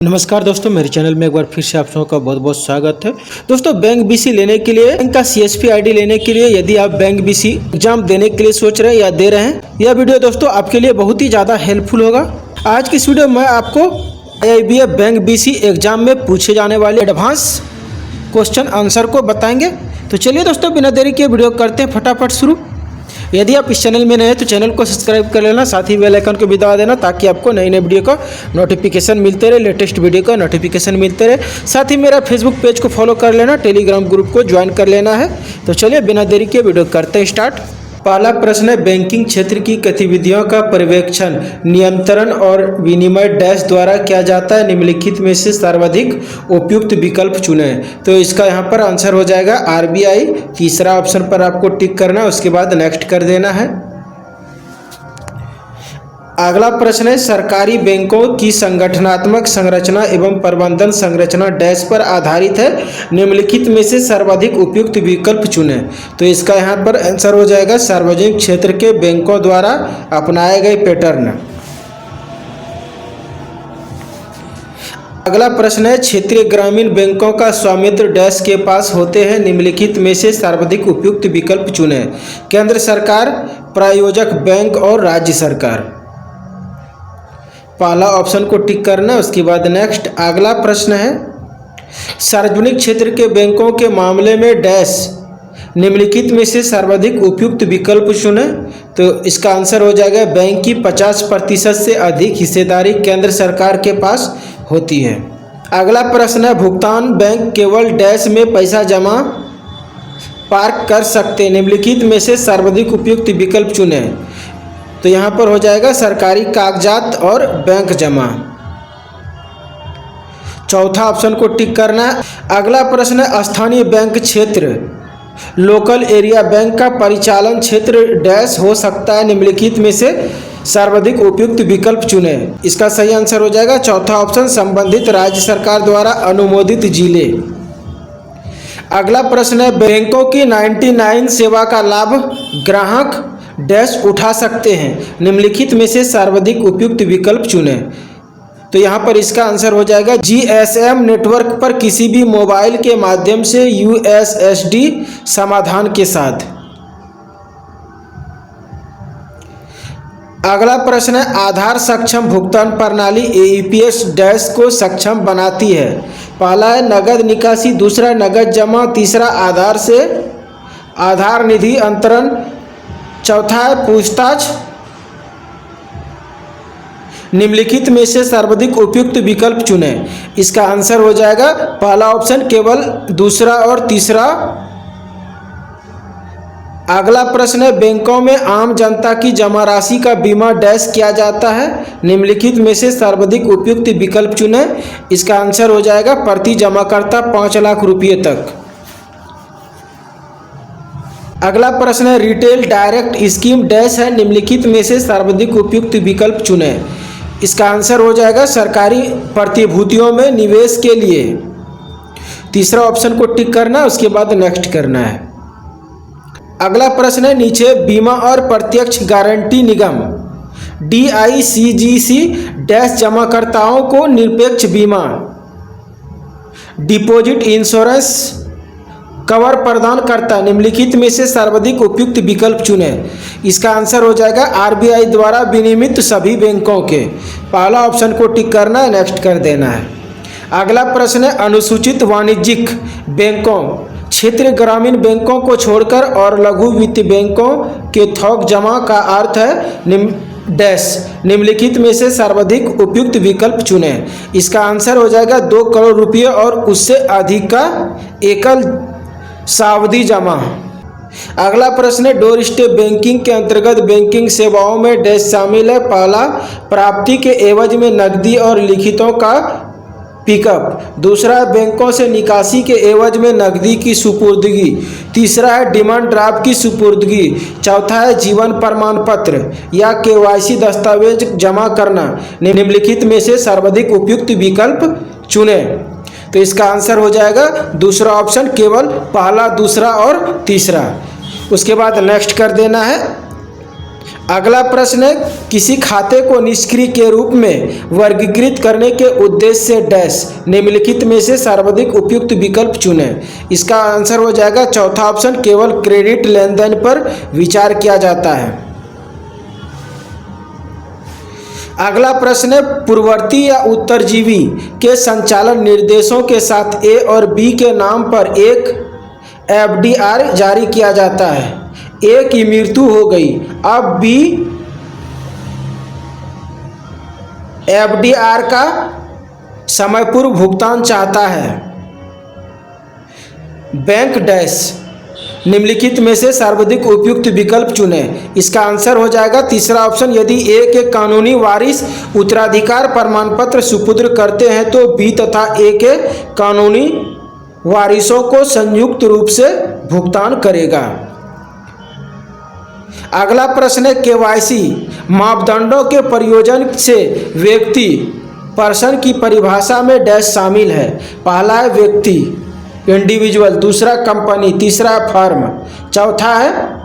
नमस्कार दोस्तों, मेरे चैनल में एक बार फिर से आप सबका बहुत बहुत स्वागत है। दोस्तों, बैंक बीसी लेने के लिए, बैंक का सीएसपी आईडी लेने के लिए यदि आप बैंक बीसी एग्जाम देने के लिए सोच रहे हैं या दे रहे हैं, यह वीडियो दोस्तों आपके लिए बहुत ही ज़्यादा हेल्पफुल होगा। आज की इस वीडियो में आपको IIBF बैंक बीसी एग्जाम में पूछे जाने वाले एडवांस क्वेश्चन आंसर को बताएंगे। तो चलिए दोस्तों, बिना देरी के वीडियो करते हैं फटाफट शुरू। यदि आप इस चैनल में नए हैं तो चैनल को सब्सक्राइब कर लेना, साथ ही बेल आइकन को भी दबा देना ताकि आपको नई नई वीडियो का नोटिफिकेशन मिलते रहे, लेटेस्ट वीडियो का नोटिफिकेशन मिलते रहे। साथ ही मेरा फेसबुक पेज को फॉलो कर लेना, टेलीग्राम ग्रुप को ज्वाइन कर लेना है। तो चलिए बिना देरी के वीडियो करते हैं स्टार्ट। पहला प्रश्न है, बैंकिंग क्षेत्र की गतिविधियों का पर्यवेक्षण, नियंत्रण और विनिमय डैश द्वारा किया जाता है। निम्नलिखित में से सर्वाधिक उपयुक्त विकल्प चुनें। तो इसका यहाँ पर आंसर हो जाएगा RBI। तीसरा ऑप्शन पर आपको टिक करना है, उसके बाद नेक्स्ट कर देना है। अगला प्रश्न है, सरकारी बैंकों की संगठनात्मक संरचना एवं प्रबंधन संरचना डैश पर आधारित है। निम्नलिखित में से सर्वाधिक उपयुक्त विकल्प चुनें। तो इसका यहाँ पर आंसर हो जाएगा सार्वजनिक क्षेत्र के बैंकों द्वारा अपनाए गए पैटर्न। अगला प्रश्न है, क्षेत्रीय ग्रामीण बैंकों का स्वामित्व डैश के पास होते हैं। निम्नलिखित में से सर्वाधिक उपयुक्त विकल्प चुनें। केंद्र सरकार, प्रायोजक बैंक और राज्य सरकार। पहला ऑप्शन को टिक करना, उसके बाद नेक्स्ट। अगला प्रश्न है, सार्वजनिक क्षेत्र के बैंकों के मामले में डैश निम्नलिखित में से सर्वाधिक उपयुक्त विकल्प चुनें। तो इसका आंसर हो जाएगा बैंक की 50% से अधिक हिस्सेदारी केंद्र सरकार के पास होती है। अगला प्रश्न है, भुगतान बैंक केवल डैश में पैसा जमा पार्क कर सकते हैं। निम्नलिखित में से सर्वाधिक उपयुक्त विकल्प चुनें। तो यहाँ पर हो जाएगा सरकारी कागजात और बैंक जमा। चौथा ऑप्शन को टिक करना है। अगला प्रश्न है, स्थानीय बैंक क्षेत्र, लोकल एरिया बैंक का परिचालन क्षेत्र डैश हो सकता है। निम्नलिखित में से सर्वाधिक उपयुक्त विकल्प चुनें। इसका सही आंसर हो जाएगा चौथा ऑप्शन, संबंधित राज्य सरकार द्वारा अनुमोदित जिले। अगला प्रश्न है, बैंकों की 99 सेवा का लाभ ग्राहक डैश उठा सकते हैं। निम्नलिखित में से सर्वाधिक उपयुक्त विकल्प चुनें। तो यहाँ पर इसका आंसर हो जाएगा GSM नेटवर्क पर किसी भी मोबाइल के माध्यम से USSD समाधान के साथ। अगला प्रश्न है, आधार सक्षम भुगतान प्रणाली AEPS डैश को सक्षम बनाती है। पहला है नगद निकासी, दूसरा नगद जमा, तीसरा आधार से आधार निधि अंतरण, चौथा है पूछताछ। निम्नलिखित में से सर्वाधिक उपयुक्त विकल्प चुनें। इसका आंसर हो जाएगा पहला ऑप्शन, केवल दूसरा और तीसरा। अगला प्रश्न है, बैंकों में आम जनता की जमा राशि का बीमा डैश किया जाता है। निम्नलिखित में से सर्वाधिक उपयुक्त विकल्प चुनें। इसका आंसर हो जाएगा प्रति जमाकर्ता 5 लाख रुपये तक। अगला प्रश्न है, रिटेल डायरेक्ट स्कीम डैश है। निम्नलिखित में से सर्वाधिक उपयुक्त विकल्प चुनें। इसका आंसर हो जाएगा सरकारी प्रतिभूतियों में निवेश के लिए। तीसरा ऑप्शन को टिक करना, उसके बाद नेक्स्ट करना है। अगला प्रश्न है, नीचे बीमा और प्रत्यक्ष गारंटी निगम DICGC डैश जमाकर्ताओं को निरपेक्ष बीमा डिपॉजिट इंश्योरेंस कवर प्रदान करता है। निम्नलिखित में से सर्वाधिक उपयुक्त विकल्प चुनें। इसका आंसर हो जाएगा RBI द्वारा विनियमित सभी बैंकों के। पहला ऑप्शन को टिक करना है, नेक्स्ट कर देना है। अगला प्रश्न है, अनुसूचित वाणिज्यिक बैंकों, क्षेत्रीय ग्रामीण बैंकों को छोड़कर और लघु वित्त बैंकों के थोक जमा का अर्थ है डैश। निम्नलिखित में से सर्वाधिक उपयुक्त विकल्प चुनें। इसका आंसर हो जाएगा 2 करोड़ रुपये और उससे अधिक का एकल सावधि जमा। अगला प्रश्न है, डोर स्टेप बैंकिंग के अंतर्गत बैंकिंग सेवाओं में डैश शामिल है। पहला, प्राप्ति के एवज में नकदी और लिखितों का पिकअप, दूसरा बैंकों से निकासी के एवज में नकदी की सुपुर्दगी, तीसरा है डिमांड ड्राफ्ट की सुपुर्दगी, चौथा है जीवन प्रमाण पत्र या KYC दस्तावेज जमा करना। निम्नलिखित में से सर्वाधिक उपयुक्त विकल्प चुनें। तो इसका आंसर हो जाएगा दूसरा ऑप्शन, केवल पहला, दूसरा और तीसरा। उसके बाद नेक्स्ट कर देना है। अगला प्रश्न है, किसी खाते को निष्क्रिय के रूप में वर्गीकृत करने के उद्देश्य से डैश निम्नलिखित में से सर्वाधिक उपयुक्त विकल्प चुनें। इसका आंसर हो जाएगा चौथा ऑप्शन, केवल क्रेडिट लेन देन पर विचार किया जाता है। अगला प्रश्न है, पूर्ववर्ती या उत्तरजीवी के संचालन निर्देशों के साथ ए और बी के नाम पर एक एफडीआर जारी किया जाता है। ए की मृत्यु हो गई, अब बी एफडीआर का समय पूर्व भुगतान चाहता है। बैंक डैश निम्नलिखित में से सर्वाधिक उपयुक्त विकल्प चुनें। इसका आंसर हो जाएगा तीसरा ऑप्शन, यदि ए के कानूनी वारिस उत्तराधिकार प्रमाण पत्र सुपुर्द करते हैं तो बी तथा ए के कानूनी वारिसों को संयुक्त रूप से भुगतान करेगा। अगला प्रश्न है, केवाईसी मापदंडों के प्रयोजन से व्यक्ति पर्सन की परिभाषा में डैश शामिल है। पहला है व्यक्ति इंडिविजुअल, दूसरा कंपनी, तीसरा फर्म, चौथा है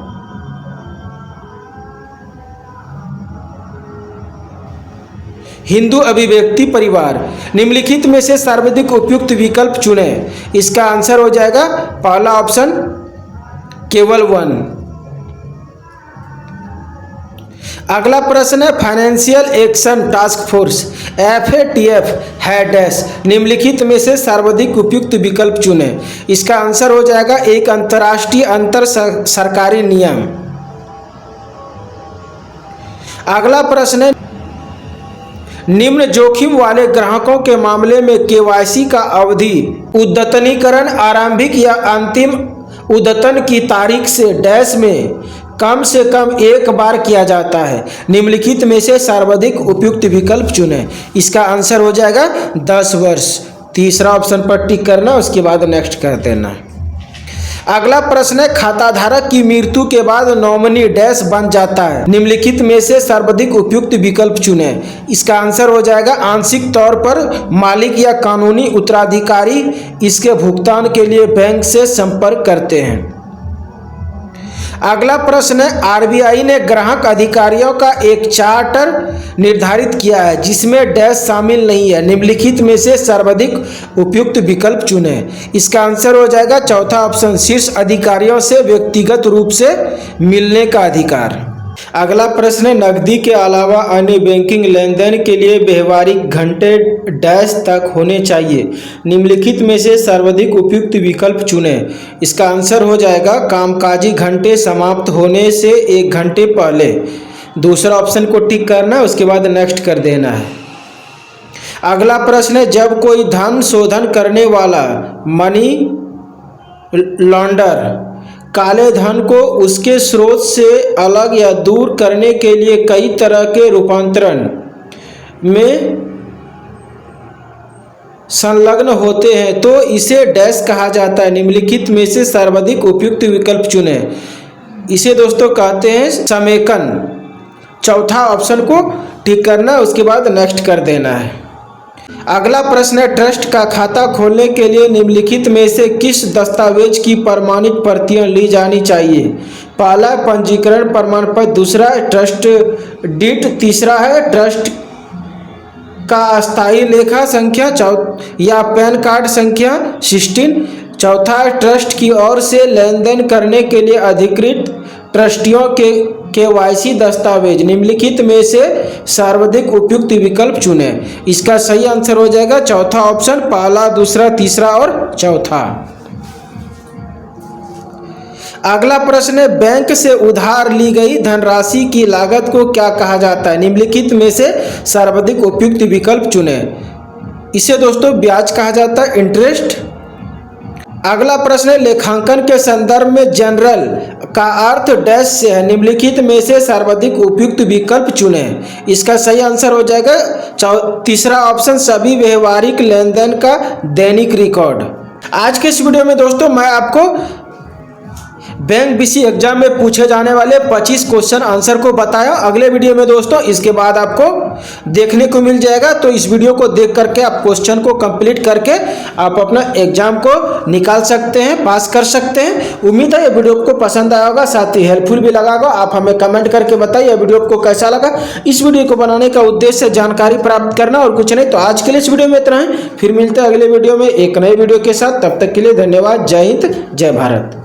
हिंदू अभिव्यक्ति परिवार। निम्नलिखित में से सर्वाधिक उपयुक्त विकल्प चुनें। इसका आंसर हो जाएगा पहला ऑप्शन, केवल वन। अगला प्रश्न है, financial action task force FATF है डैश निम्नलिखित में से सर्वाधिक उपयुक्त विकल्प चुनें। इसका आंसर हो जाएगा एक अंतर्राष्ट्रीय अंतर सरकारी नियम। अगला प्रश्न है, निम्न जोखिम वाले ग्राहकों के मामले में केवाईसी का अवधि उद्यतनीकरण आरंभिक या अंतिम उद्यतन की तारीख से डैश में कम से कम एक बार किया जाता है। निम्नलिखित में से सर्वाधिक उपयुक्त विकल्प चुनें। इसका आंसर हो जाएगा 10 वर्ष। तीसरा ऑप्शन पर टिक करना, उसके बाद नेक्स्ट कर देना। अगला प्रश्न है, खाताधारक की मृत्यु के बाद नॉमिनी डैश बन जाता है। निम्नलिखित में से सर्वाधिक उपयुक्त विकल्प चुनें। इसका आंसर हो जाएगा आंशिक तौर पर मालिक या कानूनी उत्तराधिकारी इसके भुगतान के लिए बैंक से संपर्क करते हैं। अगला प्रश्न है, आरबीआई ने ग्राहक अधिकारियों का एक चार्टर निर्धारित किया है जिसमें डैश शामिल नहीं है। निम्नलिखित में से सर्वाधिक उपयुक्त विकल्प चुनें। इसका आंसर हो जाएगा चौथा ऑप्शन, शीर्ष अधिकारियों से व्यक्तिगत रूप से मिलने का अधिकार। अगला प्रश्न है, नकदी के अलावा अन्य बैंकिंग लेन देन के लिए व्यवहारिक घंटे डैश तक होने चाहिए। निम्नलिखित में से सर्वाधिक उपयुक्त विकल्प चुनें। इसका आंसर हो जाएगा कामकाजी घंटे समाप्त होने से 1 घंटे पहले। दूसरा ऑप्शन को टिक करना, उसके बाद नेक्स्ट कर देना है। अगला प्रश्न है, जब कोई धन शोधन करने वाला मनी लॉन्डर काले धन को उसके स्रोत से अलग या दूर करने के लिए कई तरह के रूपांतरण में संलग्न होते हैं तो इसे डैश कहा जाता है। निम्नलिखित में से सर्वाधिक उपयुक्त विकल्प चुनें। इसे दोस्तों कहते हैं समेकन। चौथा ऑप्शन को टिक करना, उसके बाद नेक्स्ट कर देना है। अगला प्रश्न है, ट्रस्ट का खाता खोलने के लिए निम्नलिखित में से किस दस्तावेज की प्रमाणित प्रतियां ली जानी चाहिए। पहला पंजीकरण प्रमाण पत्र, दूसरा ट्रस्ट डीड, तीसरा है ट्रस्ट का अस्थायी लेखा संख्या या पैन कार्ड संख्या 16, चौथा ट्रस्ट की ओर से लेन देन करने के लिए अधिकृत ट्रस्टियों के केवाईसी दस्तावेज। निम्नलिखित में से सर्वाधिक उपयुक्त विकल्प चुनें। इसका सही आंसर हो जाएगा चौथा ऑप्शन, पहला, दूसरा, तीसरा और चौथा। अगला प्रश्न है, बैंक से उधार ली गई धनराशि की लागत को क्या कहा जाता है। निम्नलिखित में से सर्वाधिक उपयुक्त विकल्प चुनें। इसे दोस्तों ब्याज कहा जाता है, इंटरेस्ट। अगला प्रश्न है, लेखांकन के संदर्भ में जनरल का अर्थ डैश से है। निम्नलिखित में से सर्वाधिक उपयुक्त विकल्प चुनें। इसका सही आंसर हो जाएगा तीसरा ऑप्शन, सभी व्यवहारिक लेन देन का दैनिक रिकॉर्ड। आज के इस वीडियो में दोस्तों मैं आपको बैंक बीसी एग्जाम में पूछे जाने वाले 25 क्वेश्चन आंसर को बताया अगले वीडियो में दोस्तों। इसके बाद आपको देखने को मिल जाएगा, तो इस वीडियो को देख करके आप क्वेश्चन को कंप्लीट करके आप अपना एग्जाम को निकाल सकते हैं, पास कर सकते हैं। उम्मीद है ये वीडियो आपको पसंद आया होगा, साथ ही हेल्पफुल भी लगा होगा। आप हमें कमेंट करके बताइए वीडियो आपको कैसा लगा। इस वीडियो को बनाने का उद्देश्य जानकारी प्राप्त करना और कुछ नहीं। तो आज के लिए इस वीडियो में इतना ही, फिर मिलते हैं अगले वीडियो में एक नए वीडियो के साथ। तब तक के लिए धन्यवाद। जय हिंद, जय भारत।